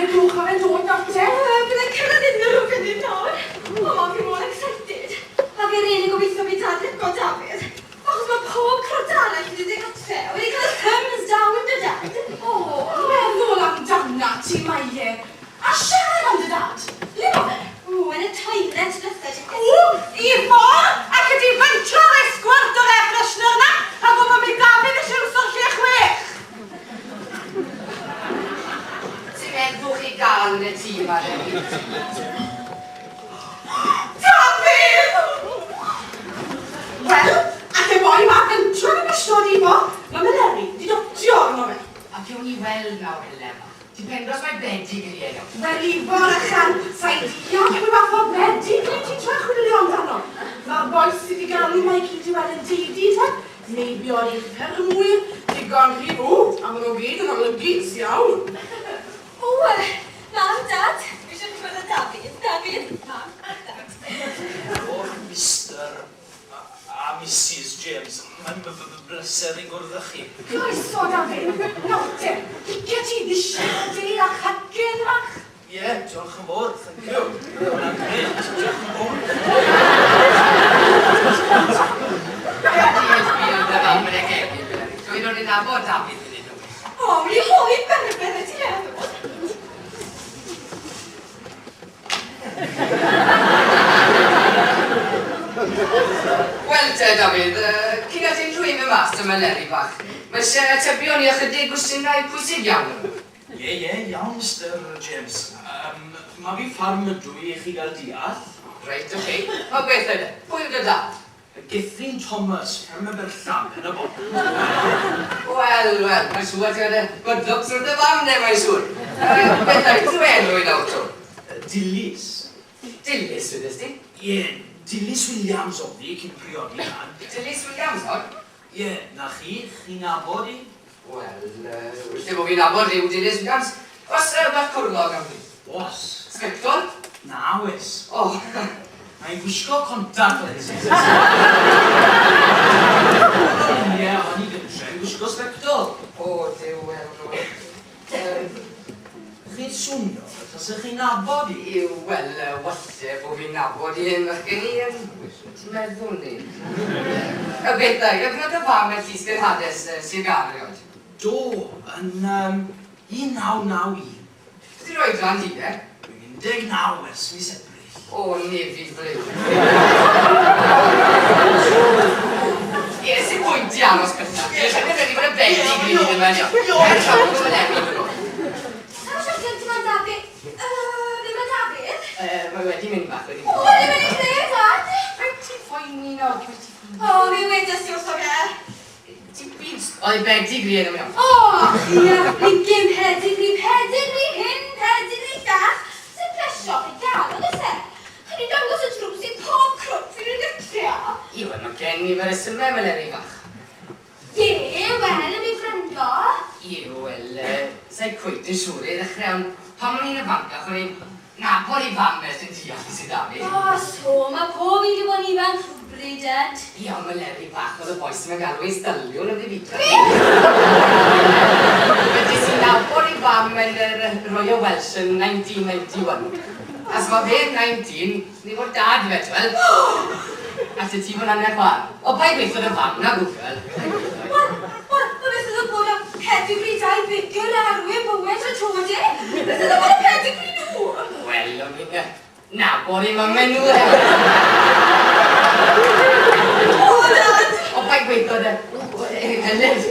neu blwch ar yn dod nawr te? Byddai cyrraedd unrhyw rhywbeth yn nawr. O, mae fi mor excited. Ac yr un yn gobeithio fi tad lico Dafydd. Achos mae pob crod arall wedi gathe wedi cael thumbs down dy dad. O, meddwl amdana ti, Maie. A siarad am dy dad. Le o fe? O, yn y toilet dytha ti. O, Ifo! Ac ydi fentro ar esgwart o'r air freshener na? A bod mae Dafydd eisiau wrthod lle chwech. Ti'n meddwl chi gael yn y tîm ar hynny? Dafydd! Wel, ac e boi ma fentro yn ystod Ifo. Mae Meleri di dotio arno fe. A fiwn i weld nawr Elema. Ti'n pendos mae bedi gyda nhw. Wel, Ifo, Rachan, sa'i diolch pwy fath o bedi ble ti'n trach chwilio amdano. Mae'r boes sydd wedi galw mae gyd i weld yn deidi te. Maybe o'r i'r ffermwyr, digon rhif o, a maen nhw gyd yn amlygus iawn. O, mam, dad. Fi eisiau clywed y Dafydd. Dafydd, mam, a dad. O, Mr. a Mrs. James, mae'n bleser i gwrdd â chi. Croeso, Dafydd. Nawr te, get ti ddisiadu a chadgen fach? Ie, diolch yn fawr, thank you. Hwna'n grêt, diolch yn fawr. Diolch fi yn dy fam yn y gegin, Meleri. Dwi'n rhoi nabod Dafydd yn un o fi. O, mi holi ben y ti meddwl. Wel te, Dafydd, cyn at ein rhywun y mas dy Meleri bach. Mae eisiau atebion i ychydig gwestiynau pwysig iawn. Ie, iawn, Mr. James. Mae fi ffarm ydw i chi gael diall. Reit, oce. O beth yna? Pwy yw dy dad? Githrin Thomas, ffarm y berllan yn y bod. Wel, mae'n siŵr ti'n gwneud good looks wrth y fam ne, mae'n siŵr. Beth yna, ti'n enw i nawr tro? Dilys. Dilys, wedi'ch ti? Ie, Dilys Williams o fi, cyn priodi lan. Dilys Williams, o? Ie, na chi'n nabod i? Wel, lle bod fi'n nabod rhyw Dilys Williams. Os bach cwrlog am fi? Os. Sgector? Na, wes. O, Mae'n gwisgo contact lenses. Ie, o'n i gyntre, gwisgo spectol. o, dew, wel, Chi'n swnio, tasach chi'n nabod i? Wel, walle bod fi'n nabod i hyn fach gen i yn... Ti'n meddwl ni? Y beth da, y gnod y fam yn llys gynhades sy'n gael erioed. Do, yn 1991. Ti'n rhoi dran ti, e? Dwi'n 19 ers mis Ebrill. O, nefi flyw. Ie, sy'n pwynt i aros gyda. Dwi'n credu bod y bedi gyd yn mynd iawn. Er siarad bod yn efi nhw. Sa'n siarad gen ti ma'n Dafydd? Ddim yn Dafydd? Mae wedi mynd bach wedi. O, ddim yn ei lle, dad. Rwy'n ti'n ffoeni nawr, dwi'n ti'n ffoeni. O, mi wedys ti wrtho fe. Ti'n byd? Oedd bedi gyd yn iawn. O, ia, blinkin pedigree hyn, pedigree llall. Sy'n plesio chi gael, ond ys e? Chyn i dangos y drws i pob crwp fi'n ei gytrio. Ie, wel, mae gen i fer ysymau Meleri bach. Ie, wel, yn ei ffrindo. Ie, wel, sa'i cwyt yn siŵr i ddechrau, ond pan o'n i'n y Bangor, o'n i'n nabod i fam sy'n diall sydd â fi. O, so, mae pob un wedi bod yn ifanc rhywbryd, Ed. Ie, ond Meleri bach oedd y boes yn galw i styliwn yn ddibita. Wedi sy'n nabod i fam yn yr Royal Welsh yn 1991. As mae fe yn 19, ni fod dad i fe, wel. A ty ti fod angen chwan. O, bai beth oedd y fam na gwbl. Beth oedd y bod am pedigree dau bigger a arwyr bywyd y tro de? Beth oedd y bod am pedigree nhw? Wel, o'n i'n nabod i mamen nhw hefyd. O, dad! O, bai beth oedd y... Heledd.